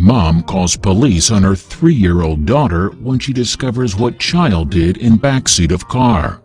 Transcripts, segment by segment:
Mom calls police on her 3-year-old daughter when she discovers what child did in backseat of car.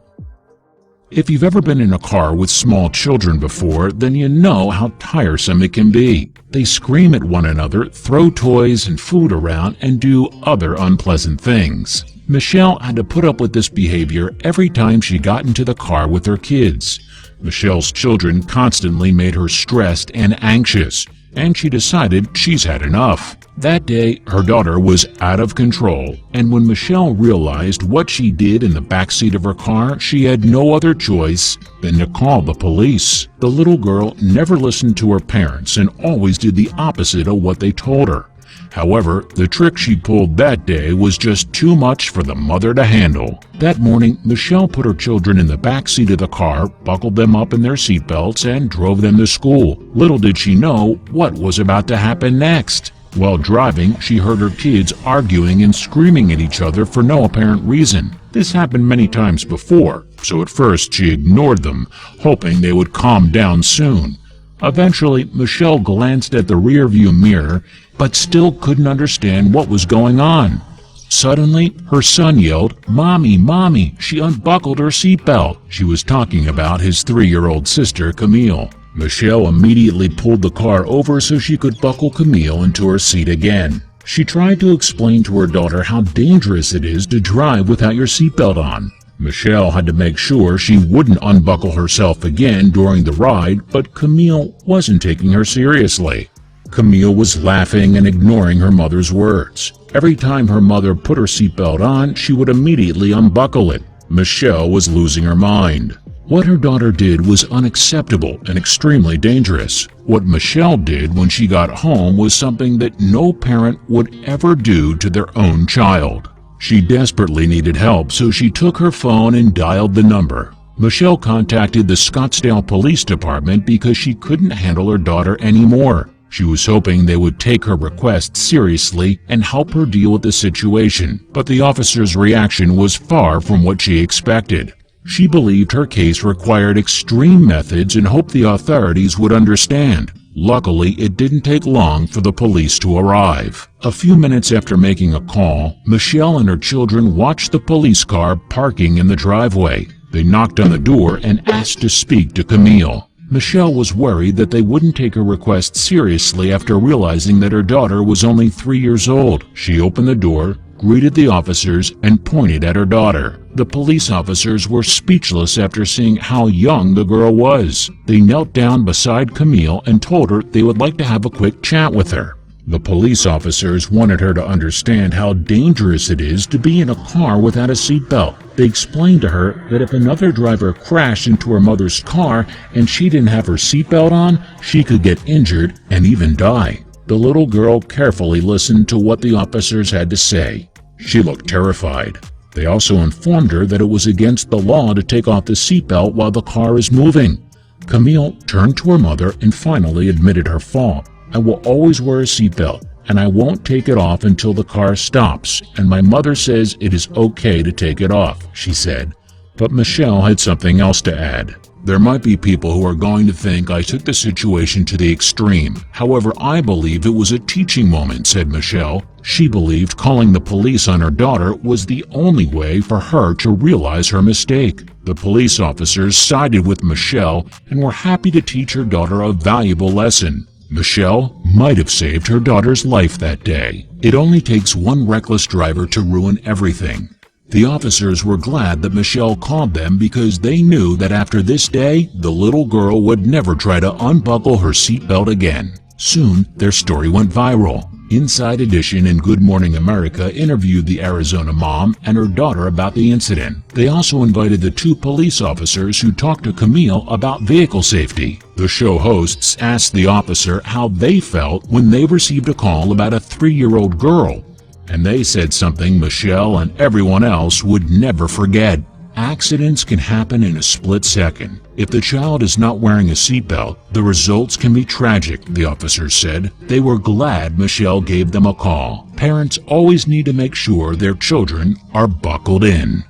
If you've ever been in a car with small children before, then you know how tiresome it can be. They scream at one another, throw toys and food around, and do other unpleasant things. Michelle had to put up with this behavior every time she got into the car with her kids. Michelle's children constantly made her stressed and anxious, and she decided she's had enough. That day, her daughter was out of control, and when Michelle realized what she did in the backseat of her car, she had no other choice than to call the police. The little girl never listened to her parents and always did the opposite of what they told her. However, the trick she pulled that day was just too much for the mother to handle. That morning, Michelle put her children in the back seat of the car, buckled them up in their seatbelts, and drove them to school. Little did she know what was about to happen next. While driving, she heard her kids arguing and screaming at each other for no apparent reason. This happened many times before, so at first she ignored them, hoping they would calm down soon. Eventually, Michelle glanced at the rearview mirror, but still couldn't understand what was going on. Suddenly, her son yelled, "Mommy, Mommy!" She unbuckled her seatbelt. She was talking about his 3-year-old sister, Camille. Michelle immediately pulled the car over so she could buckle Camille into her seat again. She tried to explain to her daughter how dangerous it is to drive without your seatbelt on. Michelle had to make sure she wouldn't unbuckle herself again during the ride, but Camille wasn't taking her seriously. Camille was laughing and ignoring her mother's words. Every time her mother put her seatbelt on, she would immediately unbuckle it. Michelle was losing her mind. What her daughter did was unacceptable and extremely dangerous. What Michelle did when she got home was something that no parent would ever do to their own child. She desperately needed help, so she took her phone and dialed the number. Michelle contacted the Scottsdale Police Department because she couldn't handle her daughter anymore. She was hoping they would take her request seriously and help her deal with the situation, but the officer's reaction was far from what she expected. She believed her case required extreme methods and hoped the authorities would understand. Luckily, it didn't take long for the police to arrive. A few minutes after making a call, Michelle and her children watched the police car parking in the driveway. They knocked on the door and asked to speak to Camille. Michelle was worried that they wouldn't take her request seriously after realizing that her daughter was only 3 years old. She opened the door, greeted the officers, and pointed at her daughter. The police officers were speechless after seeing how young the girl was. They knelt down beside Camille and told her they would like to have a quick chat with her. The police officers wanted her to understand how dangerous it is to be in a car without a seatbelt. They explained to her that if another driver crashed into her mother's car and she didn't have her seatbelt on, she could get injured and even die. The little girl carefully listened to what the officers had to say. She looked terrified. They also informed her that it was against the law to take off the seatbelt while the car is moving. Camille turned to her mother and finally admitted her fault. "I will always wear a seatbelt, and I won't take it off until the car stops, and my mother says it is okay to take it off," she said. But Michelle had something else to add. "There might be people who are going to think I took the situation to the extreme. However, I believe it was a teaching moment," said Michelle. She believed calling the police on her daughter was the only way for her to realize her mistake. The police officers sided with Michelle and were happy to teach her daughter a valuable lesson. Michelle might have saved her daughter's life that day. It only takes one reckless driver to ruin everything. The officers were glad that Michelle called them because they knew that after this day, the little girl would never try to unbuckle her seatbelt again. Soon, their story went viral. Inside Edition and Good Morning America interviewed the Arizona mom and her daughter about the incident. They also invited the 2 police officers who talked to Camille about vehicle safety. The show hosts asked the officer how they felt when they received a call about a 3-year-old girl. And they said something Michelle and everyone else would never forget. Accidents can happen in a split second. If the child is not wearing a seatbelt, the results can be tragic, the officers said. They were glad Michelle gave them a call. Parents always need to make sure their children are buckled in.